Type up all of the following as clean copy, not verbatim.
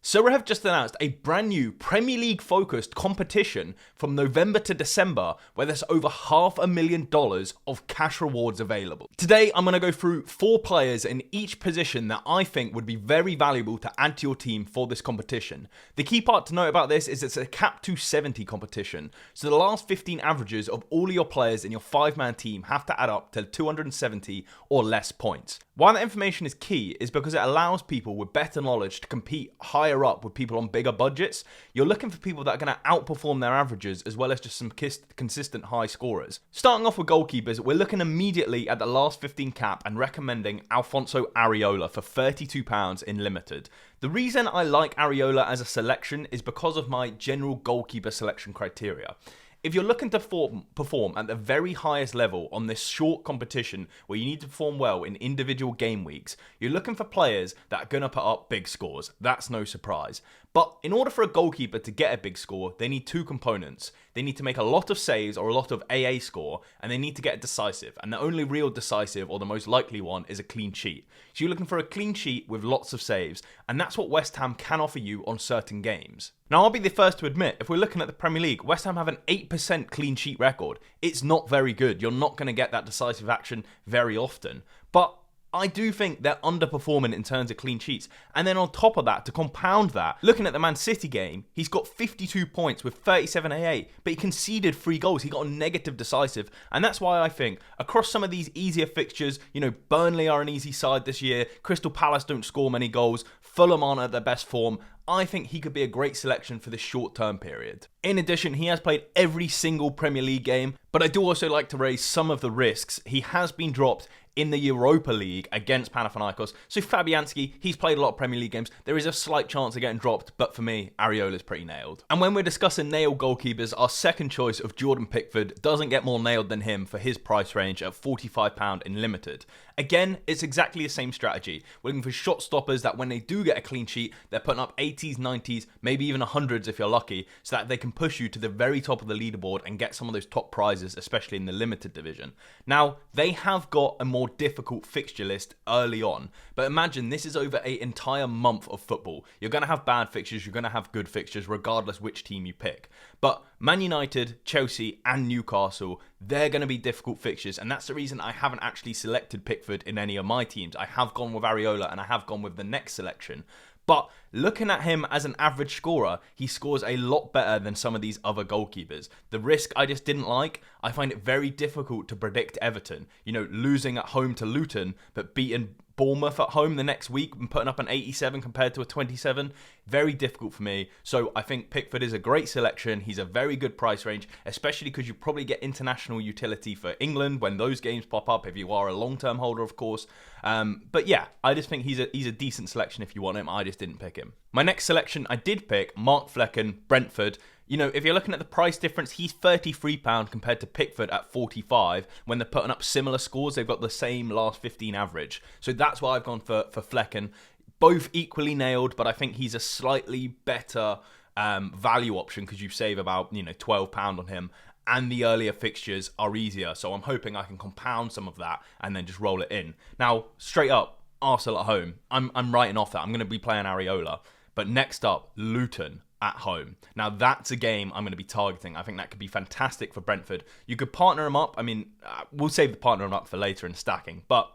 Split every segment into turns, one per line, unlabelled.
Sorare have just announced a brand new Premier League focused competition from November to December where there's over $500,000 of cash rewards available. Today I'm going to go through 4 players in each position that I think would be very valuable to add to your team for this competition. The key part to note about this is it's a cap to 70 competition, so the last 15 averages of all of your players in your 5-man team have to add up to 270 or less points. Why that information is key is because it allows people with better knowledge to compete higher up with people on bigger budgets. You're looking for people that are going to outperform their averages as well as just some consistent high scorers. Starting off with goalkeepers, we're looking immediately at the last 15 cap and recommending Alfonso Areola for £32 in limited. The reason I like Areola as a selection is because of my general goalkeeper selection criteria. If you're looking to perform at the very highest level on this short competition where you need to perform well in individual game weeks, you're looking for players that are going to put up big scores. That's no surprise. But in order for a goalkeeper to get a big score, they need 2 components. They need to make a lot of saves or a lot of AA score, and they need to get decisive. And the only real decisive, or the most likely one, is a clean sheet. So you're looking for a clean sheet with lots of saves, and that's what West Ham can offer you on certain games. Now, I'll be the first to admit, if we're looking at the Premier League, West Ham have an 8% clean sheet record. It's not very good. You're not going to get that decisive action very often. But I do think they're underperforming in terms of clean sheets. And then on top of that, to compound that, looking at the Man City game, he's got 52 points with 37 AA, but he conceded 3 goals. He got a negative decisive. And that's why I think across some of these easier fixtures, Burnley are an easy side this year. Crystal Palace don't score many goals. Fulham aren't at their best form. I think he could be a great selection for this short-term period. In addition, he has played every single Premier League game, but I do also like to raise some of the risks. He has been dropped in the Europa League against Panathinaikos. So Fabianski, he's played a lot of Premier League games. There is a slight chance of getting dropped, but for me, Areola's pretty nailed. And when we're discussing nailed goalkeepers, our second choice of Jordan Pickford doesn't get more nailed than him for his price range at £45 in limited. Again, it's exactly the same strategy. We're looking for shot stoppers that when they do get a clean sheet, they're putting up 80s, 90s, maybe even 100s if you're lucky, so that they can push you to the very top of the leaderboard and get some of those top prizes, especially in the limited division. Now, they have got a more difficult fixture list early on, but imagine this is over an entire month of football. You're going to have bad fixtures, you're going to have good fixtures, regardless which team you pick. But Man United, Chelsea and Newcastle, they're going to be difficult fixtures, and that's the reason I haven't actually selected Pickford in any of my teams. I have gone with Areola and I have gone with the next selection. But looking at him as an average scorer, he scores a lot better than some of these other goalkeepers. The risk I just didn't like. I find it very difficult to predict Everton. Losing at home to Luton, but beating Bournemouth at home the next week and putting up an 87 compared to a 27. Very difficult for me. So I think Pickford is a great selection. He's a very good price range, especially because you probably get international utility for England when those games pop up, if you are a long-term holder, of course. But yeah, I just think he's a decent selection if you want him. I just didn't pick him. My next selection, I did pick Mark Flecken, Brentford. If you're looking at the price difference, he's £33 compared to Pickford at 45. When they're putting up similar scores, they've got the same last 15 average. So that's why I've gone for Flecken. Both equally nailed, but I think he's a slightly better value option because you save about £12 on him. And the earlier fixtures are easier. So I'm hoping I can compound some of that and then just roll it in. Now, straight up, Arsenal at home. I'm writing off that. I'm going to be playing Areola. But next up, Luton at home. Now that's a game I'm going to be targeting. I think that could be fantastic for Brentford. You could partner him up. I mean, we'll save the partner him up for later in stacking. But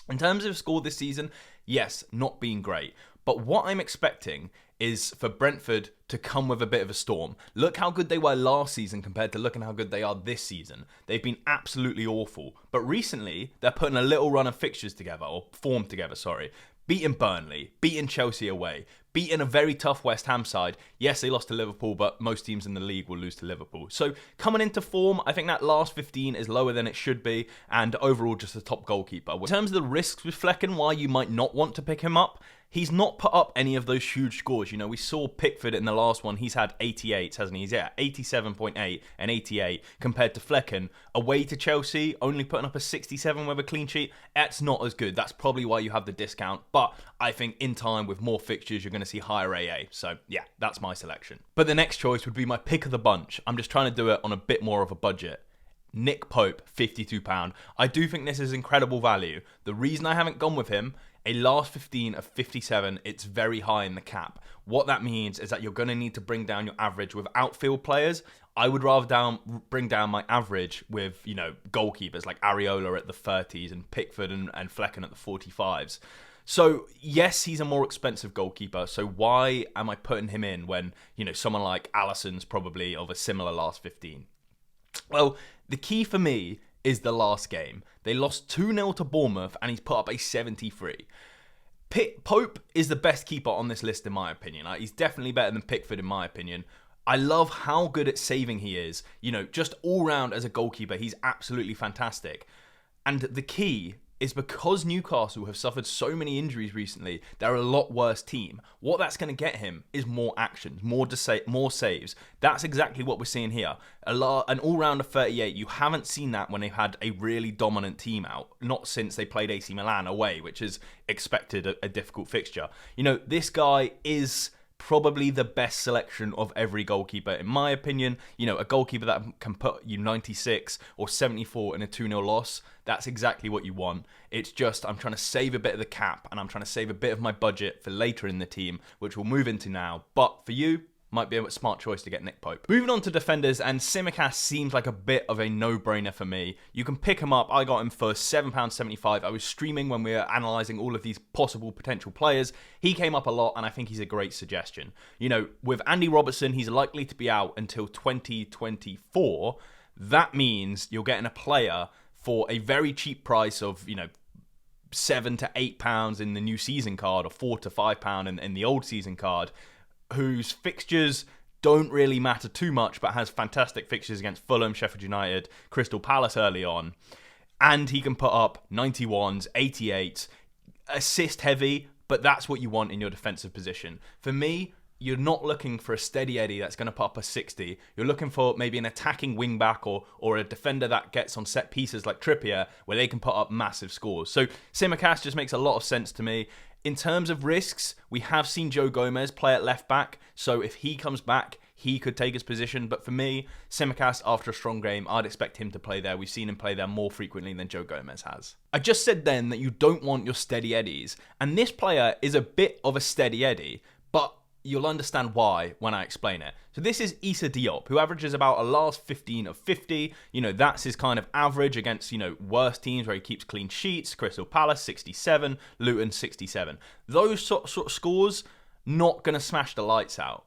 in terms of score this season, yes, not being great. But what I'm expecting is for Brentford to come with a bit of a storm. Look how good they were last season compared to looking how good they are this season. They've been absolutely awful. But recently, they're putting a little run of fixtures together, or form together, sorry. Beating Burnley, beating Chelsea away, beating a very tough West Ham side. Yes, they lost to Liverpool, but most teams in the league will lose to Liverpool. So coming into form, I think that last 15 is lower than it should be, and overall just a top goalkeeper. In terms of the risks with Flecken, why you might not want to pick him up, he's not put up any of those huge scores. We saw Pickford in the last one. He's had 88, hasn't he? He's 87.8 and 88 compared to Flecken. Away to Chelsea, only putting up a 67 with a clean sheet. That's not as good. That's probably why you have the discount. But I think in time, with more fixtures, you're going to see higher AA. So yeah, that's my selection. But the next choice would be my pick of the bunch. I'm just trying to do it on a bit more of a budget. Nick Pope, £52. I do think this is incredible value. The reason I haven't gone with him, A last 15 of 57, it's very high in the cap. What that means is that you're going to need to bring down your average with outfield players. I would rather bring down my average with, goalkeepers like Areola at the 30s and Pickford and Flecken at the 45s. So, yes, he's a more expensive goalkeeper. So why am I putting him in when, someone like Alisson's probably of a similar last 15? Well, the key for me is the last game. They lost 2-0 to Bournemouth and he's put up a 73. Pope is the best keeper on this list in my opinion. He's definitely better than Pickford in my opinion. I love how good at saving he is. Just all round as a goalkeeper, he's absolutely fantastic. And the key is because Newcastle have suffered so many injuries recently, they're a lot worse team. What that's going to get him is more actions, more saves. That's exactly what we're seeing here. An all-rounder 38, you haven't seen that when they've had a really dominant team out. Not since they played AC Milan away, which is expected a difficult fixture. This guy is probably the best selection of every goalkeeper, in my opinion. A goalkeeper that can put you 96 or 74 in a 2-0 loss, that's exactly what you want. It's just, I'm trying to save a bit of the cap, and I'm trying to save a bit of my budget for later in the team, which we'll move into now. But for you, might be a smart choice to get Nick Pope. Moving on to defenders, and Simek seems like a bit of a no-brainer for me. You can pick him up. I got him for £7.75. I was streaming when we were analysing all of these possible potential players. He came up a lot, and I think he's a great suggestion. With Andy Robertson, he's likely to be out until 2024. That means you're getting a player for a very cheap price of, £7 to £8 in the new season card, or £4 to £5 in the old season card, whose fixtures don't really matter too much, but has fantastic fixtures against Fulham, Sheffield United, Crystal Palace early on. And he can put up 91s, 88s, assist heavy, but that's what you want in your defensive position. For me, you're not looking for a steady Eddie that's going to put up a 60. You're looking for maybe an attacking wing-back or a defender that gets on set pieces like Trippier, where they can put up massive scores. So Simek just makes a lot of sense to me. In terms of risks, we have seen Joe Gomez play at left back, so if he comes back, he could take his position. But for me, Simek, after a strong game, I'd expect him to play there. We've seen him play there more frequently than Joe Gomez has. I just said then that you don't want your steady Eddies, and this player is a bit of a steady Eddie, but you'll understand why when I explain it. So this is Musa Diogo, who averages about a last 15 of 50. That's his kind of average against, worse teams where he keeps clean sheets. Crystal Palace, 67. Luton, 67. Those sort of scores, not going to smash the lights out.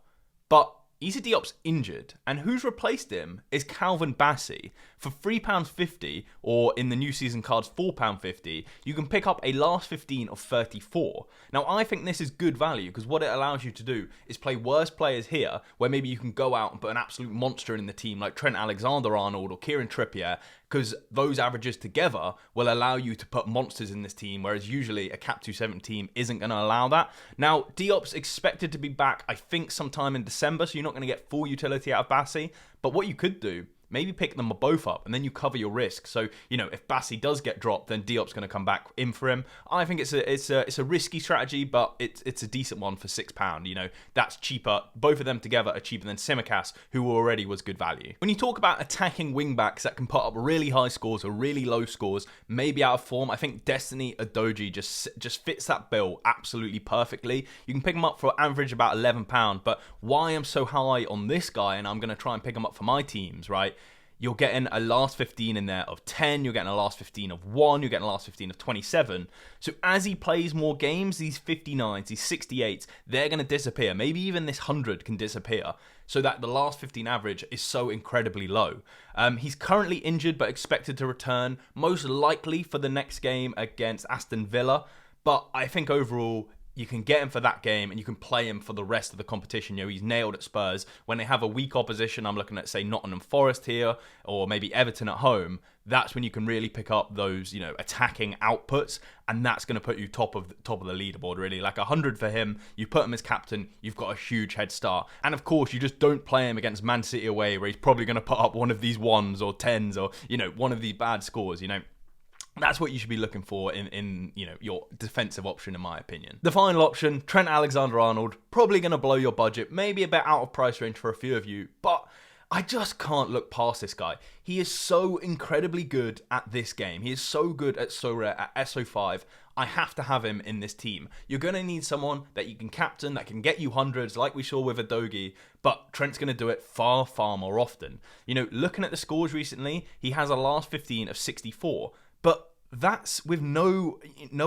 But Musa Diogo's injured, and who's replaced him is Calvin Bassey. For £3.50, or in the new season cards £4.50, you can pick up a last 15 of 34. Now, I think this is good value, because what it allows you to do is play worse players here, where maybe you can go out and put an absolute monster in the team, like Trent Alexander-Arnold or Kieran Trippier, because those averages together will allow you to put monsters in this team, whereas usually a Cap 270 team isn't going to allow that. Now, Diop's expected to be back, I think, sometime in December, so you're not going to get full utility out of Bassey. But what you could do, maybe pick them both up, and then you cover your risk. So, if Bassey does get dropped, then Diop's going to come back in for him. I think it's a risky strategy, but it's a decent one for £6. That's cheaper. Both of them together are cheaper than Simek, who already was good value. When you talk about attacking wing-backs that can put up really high scores or really low scores, maybe out of form, I think Destiny Udogie just fits that bill absolutely perfectly. You can pick him up for average about £11, but why I'm so high on this guy, and I'm going to try and pick him up for my teams, right? You're getting a last 15 in there of 10, you're getting a last 15 of 1, you're getting a last 15 of 27. So as he plays more games, these 59s, these 68s, they're going to disappear. Maybe even this 100 can disappear, so that the last 15 average is so incredibly low. He's currently injured but expected to return, most likely for the next game against Aston Villa. But I think overall, you can get him for that game and you can play him for the rest of the competition. He's nailed at Spurs. When they have a weak opposition, I'm looking at, say, Nottingham Forest here, or maybe Everton at home. That's when you can really pick up those, attacking outputs, and that's going to put you top of the leaderboard, really. Like 100 for him, you put him as captain, you've got a huge head start. And of course, you just don't play him against Man City away, where he's probably going to put up one of these 1s or 10s, or, one of these bad scores, That's what you should be looking for in your defensive option, in my opinion. The final option, Trent Alexander-Arnold, probably going to blow your budget, maybe a bit out of price range for a few of you, but I just can't look past this guy. He is so incredibly good at this game. He is so good at Sorare, at SO5. I have to have him in this team. You're going to need someone that you can captain, that can get you hundreds, like we saw with Udogie, but Trent's going to do it far, far more often. You know, looking at the scores recently, he has a last 15 of 64, but that's with no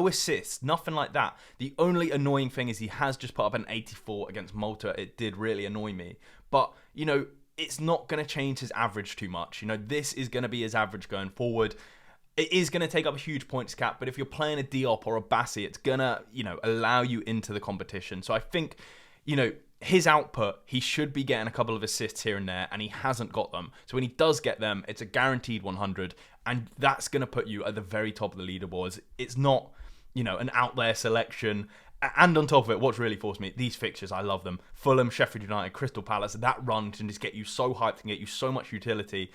assists, nothing like that. The only annoying thing is he has just put up an 84 against Malta. It did really annoy me. But, you know, it's not going to change his average too much. You know, this is going to be his average going forward. It is going to take up a huge points cap, but if you're playing a Diop or a Bassi, it's going to, you know, allow you into the competition. So I think, you know, his output, he should be getting a couple of assists here and there, and he hasn't got them. So when he does get them, it's a guaranteed 100, and that's going to put you at the very top of the leaderboards. It's not, you know, an out there selection. And on top of it, what's really forced me, these fixtures, I love them. Fulham, Sheffield United, Crystal Palace, that run can just get you so hyped and get you so much utility.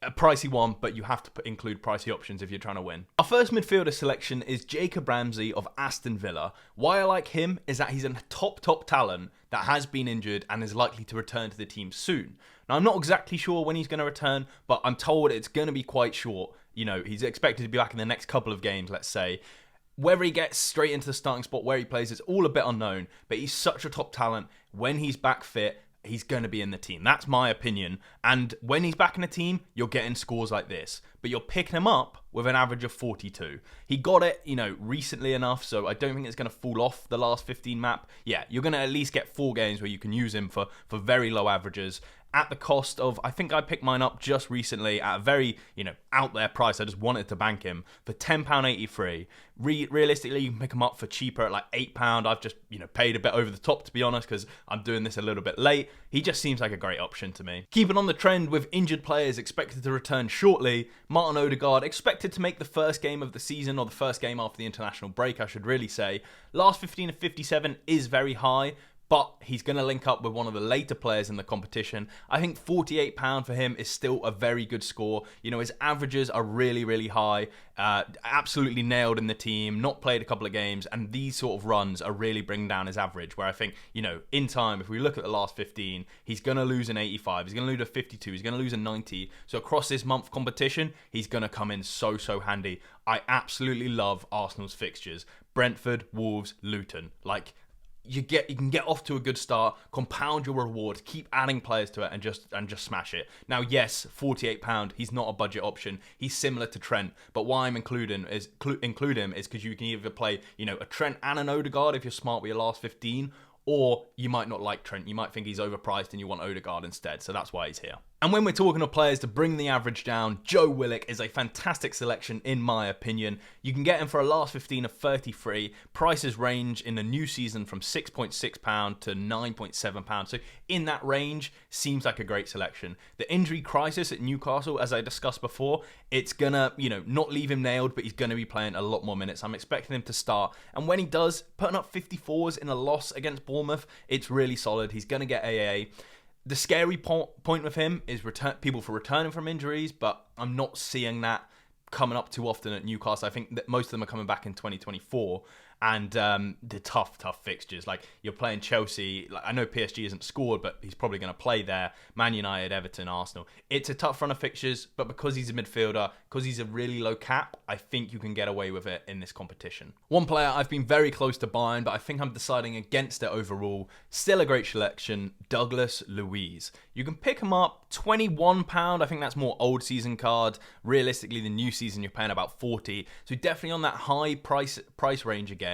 A pricey one, but you have to include pricey options if you're trying to win. Our first midfielder selection is Jacob Ramsey of Aston Villa. Why I like him is that he's a top talent that has been injured and is likely to return to the team soon. Now, I'm not exactly sure when he's going to return, but I'm told it's going to be quite short. You know, he's expected to be back in the next couple of games, let's say. Whether he gets straight into the starting spot, where he plays, it's all a bit unknown, but he's such a top talent. When he's back fit, he's going to be in the team. That's my opinion. And when he's back in the team, you're getting scores like this. But you're picking him up with an average of 42. He got it, you know, recently enough, so I don't think it's going to fall off the last 15 map. Yeah, you're going to at least get 4 games where you can use him for very low averages. At the cost of, I think I picked mine up just recently at a very, you know, out there price. I just wanted to bank him for £10.83. Realistically, you can pick him up for cheaper at like £8. I've just, you know, paid a bit over the top, to be honest, because I'm doing this a little bit late. He just seems like a great option to me. Keeping on the trend with injured players expected to return shortly, Martin Odegaard expected to make the first game of the season, or the first game after the international break, I should really say. Last 15 of 57 is very high, but he's going to link up with one of the later players in the competition. I think £48 for him is still a very good score. You know, his averages are really, really high. Absolutely nailed in the team, not played a couple of games, and these sort of runs are really bringing down his average, where I think, you know, in time, if we look at the last 15, he's going to lose an 85, he's going to lose a 52, he's going to lose a 90. So across this month competition, he's going to come in so handy. I absolutely love Arsenal's fixtures. Brentford, Wolves, Luton. Like, you can get off to a good start, compound your rewards, keep adding players to it, and just smash it. Now, yes, £48, he's not a budget option. He's similar to Trent, but why I'm include him is because you can either play, you know, a Trent and an Odegaard if you're smart with your last 15, or you might not like Trent. You might think he's overpriced and you want Odegaard instead. So that's why he's here. And when we're talking of players to bring the average down, Joe Willock is a fantastic selection in my opinion. You can get him for a last 15 of 33. Prices range in the new season from £6.6 to £9.7. So in that range, seems like a great selection. The injury crisis at Newcastle, as I discussed before, it's gonna, you know, not leave him nailed, but he's gonna be playing a lot more minutes. I'm expecting him to start. And when he does, putting up 54s in a loss against Bournemouth, it's really solid. He's gonna get AAA. The scary point with him is people for returning from injuries, but I'm not seeing that coming up too often at Newcastle. I think that most of them are coming back in 2024. And the tough fixtures, like you're playing Chelsea. Like, I know PSG isn't scored, but he's probably going to play there. Man United, Everton, Arsenal. It's a tough run of fixtures, but because he's a midfielder, because he's a really low cap, I think you can get away with it in this competition. One player I've been very close to buying, but I think I'm deciding against it overall. Still a great selection, Douglas Luiz. You can pick him up, £21. I think that's more old season card. Realistically, the new season you're paying about 40. So definitely on that high price range again.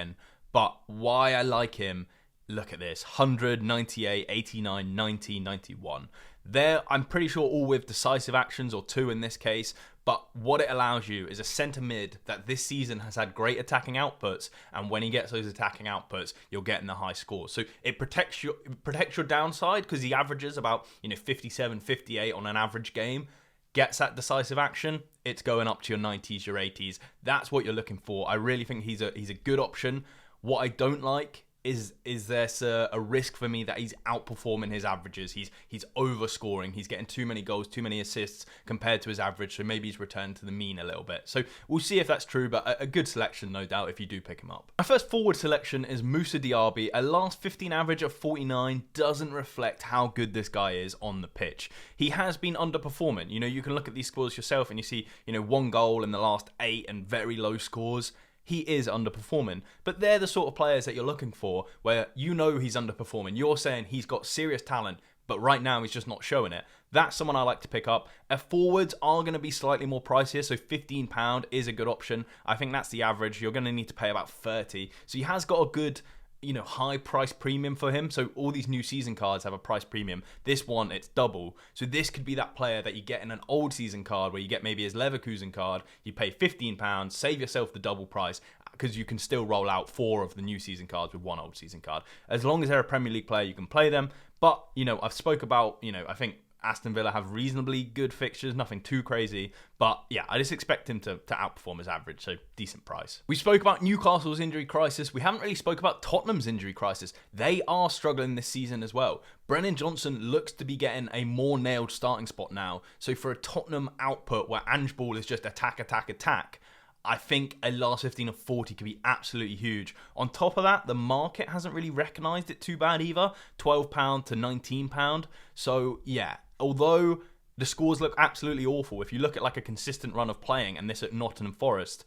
But why I like him, look at this, 100, 98, 89, 90, 91. There, I'm pretty sure all with decisive actions, or 2 in this case, but what it allows you is a centre mid that this season has had great attacking outputs, and when he gets those attacking outputs, you're getting the high scores. So it protects your downside, because he averages about, you know, 57, 58 on an average game. Gets that decisive action, it's going up to your 90s, your 80s. That's what you're looking for. I really think he's a good option. What I don't like is there's a risk for me that he's outperforming his averages. He's overscoring. He's getting too many goals, too many assists compared to his average. So maybe he's returned to the mean a little bit. So we'll see if that's true, but a good selection, no doubt, if you do pick him up. My first forward selection is Musa Diogo. A last 15 average of 49 doesn't reflect how good this guy is on the pitch. He has been underperforming. You know, you can look at these scores yourself and you see, you know, 1 goal in the last 8 and very low scores. he is underperforming. But they're the sort of players that you're looking for where you know he's underperforming. You're saying he's got serious talent, but right now he's just not showing it. That's someone I like to pick up. Forwards are going to be slightly more pricier, so £15 is a good option. I think that's the average. You're going to need to pay about 30. So he has got a good, high price premium for him. So all these new season cards have a price premium. This one, it's double. So this could be that player that you get in an old season card where you get maybe his Leverkusen card. You pay £15, save yourself the double price, because you can still roll out 4 of the new season cards with 1 old season card. As long as they're a Premier League player, you can play them. But, I've spoke about, I think Aston Villa have reasonably good fixtures, nothing too crazy. But yeah, I just expect him to outperform his average, so decent price. We spoke about Newcastle's injury crisis. We haven't really spoke about Tottenham's injury crisis. They are struggling this season as well. Brennan Johnson looks to be getting a more nailed starting spot now. So for a Tottenham output where Ange Ball is just attack, attack, attack, I think a last 15 of 40 could be absolutely huge. On top of that, the market hasn't really recognised it too bad either. £12 to £19. So yeah, although the scores look absolutely awful, if you look at like a consistent run of playing, and this at Nottingham Forest,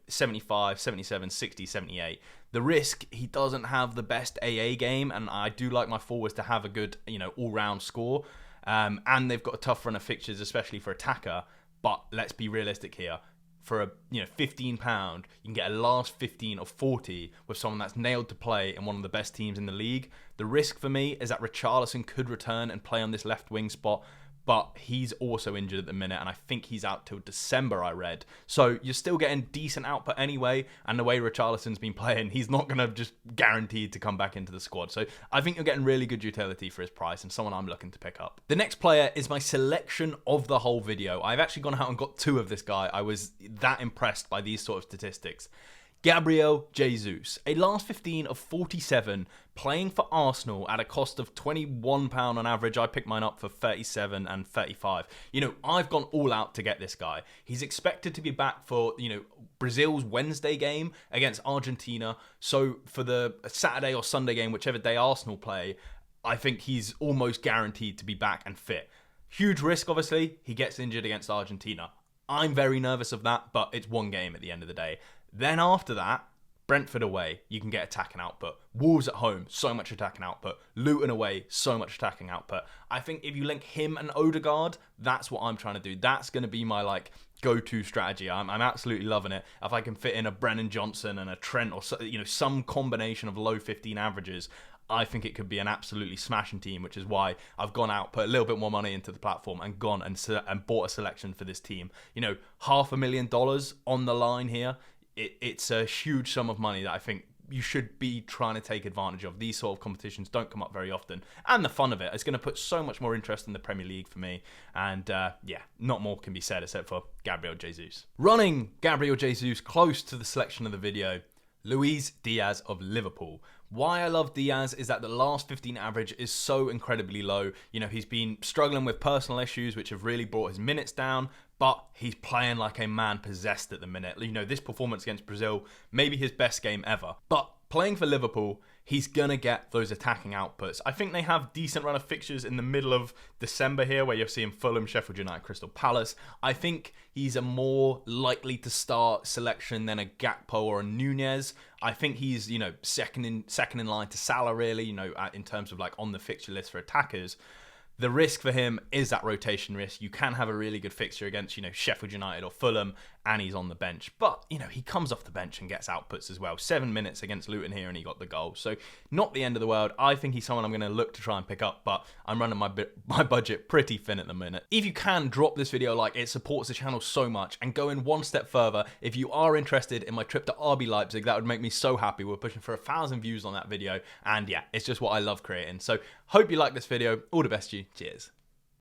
75, 77, 60, 78. The risk, he doesn't have the best AA game, and I do like my forwards to have a good, all-round score. And they've got a tough run of fixtures, especially for attacker. But let's be realistic here. For a £15, you can get a last 15 of 40 with someone that's nailed to play in one of the best teams in the league. The risk for me is that Richarlison could return and play on this left wing spot, but he's also injured at the minute, and I think he's out till December, I read. So you're still getting decent output anyway, and the way Richarlison's been playing, he's not going to just guaranteed to come back into the squad. So I think you're getting really good utility for his price, and someone I'm looking to pick up. The next player is my selection of the whole video. I've actually gone out and got 2 of this guy. I was that impressed by these sort of statistics. Gabriel Jesus, a last 15 of 47, playing for Arsenal at a cost of £21 on average. I picked mine up for 37 and 35. I've gone all out to get this guy. He's expected to be back for, Brazil's Wednesday game against Argentina. So for the Saturday or Sunday game, whichever day Arsenal play, I think he's almost guaranteed to be back and fit. Huge risk, obviously. He gets injured against Argentina. I'm very nervous of that, but it's one game at the end of the day. Then after that, Brentford away, you can get attacking output. Wolves at home, so much attacking output. Luton away, so much attacking output. I think if you link him and Odegaard, that's what I'm trying to do. That's going to be my go-to strategy. I'm absolutely loving it. If I can fit in a Brennan Johnson and a Trent, or some combination of low 15 averages, I think it could be an absolutely smashing team, which is why I've gone out, put a little bit more money into the platform, and gone and bought a selection for this team. $500,000 on the line here. It's a huge sum of money that I think you should be trying to take advantage of. These sort of competitions don't come up very often. And the fun of it is going to put so much more interest in the Premier League for me. And not more can be said except for Gabriel Jesus. Running Gabriel Jesus close to the selection of the video, Luiz Diaz of Liverpool. Why I love Diaz is that the last 15 average is so incredibly low. He's been struggling with personal issues which have really brought his minutes down, but he's playing like a man possessed at the minute. This performance against Brazil, maybe his best game ever. But playing for Liverpool, he's going to get those attacking outputs. I think they have decent run of fixtures in the middle of December here, where you're seeing Fulham, Sheffield United, Crystal Palace. I think he's a more likely to start selection than a Gakpo or a Nunez. I think he's, second in line to Salah, really, in terms of on the fixture list for attackers. The risk for him is that rotation risk. You can have a really good fixture against, Sheffield United or Fulham, and he's on the bench. But, he comes off the bench and gets outputs as well. 7 minutes against Luton here, and he got the goal. So, not the end of the world. I think he's someone I'm going to look to try and pick up, but I'm running my budget pretty thin at the minute. If you can, drop this video a like. It supports the channel so much. And going one step further, if you are interested in my trip to RB Leipzig, that would make me so happy. We're pushing for 1,000 views on that video. And yeah, it's just what I love creating. So, hope you like this video. All the best to you. Cheers.